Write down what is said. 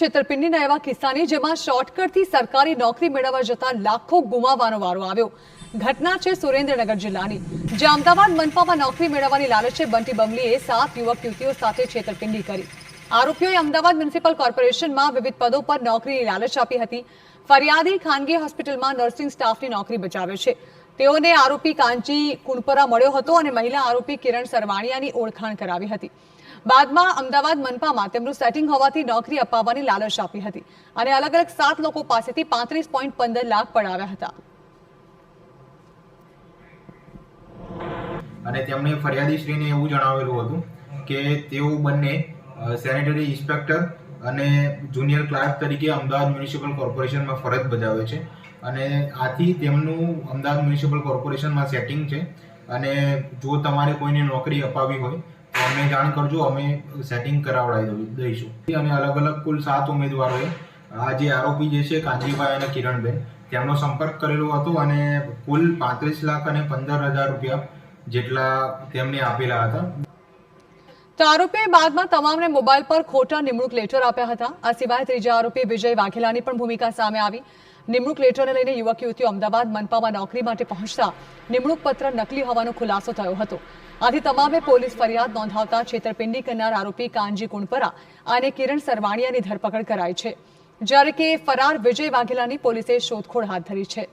છેતરપિંડીના એવા કિસ્સાની જેમાં શોર્ટકટથી સરકારી નોકરી મેળવવા જતા લાખો ગુમાવવાનો વારો આવ્યો। ઘટના છે સુરેન્દ્રનગર જિલ્લાની, જ્યાં અમદાવાદ મનપામાં નોકરી મેળવવાની લાલચે બંટી બમલીએ 7 યુવક યુવતીઓ સાથે છેતરપિંડી કરી। આરોપીઓએ અમદાવાદ મ્યુનિસિપલ કોર્પોરેશનમાં વિવિધ પદો પર નોકરીની લાલચ આપી હતી। ફરિયાદી ખાનગી હોસ્પિટલમાં નર્સિંગ સ્ટાફની નોકરી બજાવે છે। તેઓને આરોપી કાંજી કુણપરા મળ્યો હતો અને મહિલા આરોપી કિરણ સરવાણિયાની ઓળખાણ કરાવી હતી। બાદમાં અમદાવાદ મનપામાં તેમનું સેટિંગ હોવાથી નોકરી અપાવવાની લાલચ આપી હતી અને અલગ અલગ 7 લોકો પાસેથી 35.15 લાખ પડાવ્યા હતા। અને તેમણે ફરિયાદીશ્રીને એવું જણાવેલું હતું કે તેઓ બંને સેનેટરી ઇન્સ્પેક્ટર અને જુનિયર ક્લાર્ક તરીકે અમદાવાદ મ્યુનિસિપલ કોર્પોરેશનમાં ફરજ બજાવે છે અને આથી તેમનું અમદાવાદ મ્યુનિસિપલ કોર્પોરેશનમાં સેટિંગ છે અને જો તમારે કોઈને નોકરી અપાવી હોય તો અમને જાણ કરજો, અમે સેટિંગ કરાવડાવી દઈશું। અને અલગ અલગ કુલ 7 ઉમેદવારોએ આ જે આરોપી જે છે કાંજીભાઈ અને કિરણબેન તેમનો સંપર્ક કરેલો હતો અને કુલ 35 લાખ અને 15,000 રૂપિયા જેટલા તેમને આપેલા હતા। તો આરોપીએ બાદમાં તમામને મોબાઈલ પર ખોટા નિમણૂક લેટર આપ્યા હતા। આ સિવાય ત્રીજા આરોપી વિજય વાઘેલાની પણ ભૂમિકા સામે આવી। નિમણૂક લેટરને લઈને યુવક યુવતીઓ અમદાવાદ મનપામાં નોકરી માટે પહોંચતા નિમણૂક પત્ર નકલી હોવાનો ખુલાસો થયો હતો। આથી તમામે પોલીસ ફરિયાદ નોંધાવતા છેતરપિંડી કરનાર આરોપી કાંજી કુણપરા અને કિરણ સરવાણિયાની ધરપકડ કરાઈ છે, જ્યારે કે ફરાર વિજય વાઘેલાની પોલીસે શોધખોળ હાથ ધરી છે।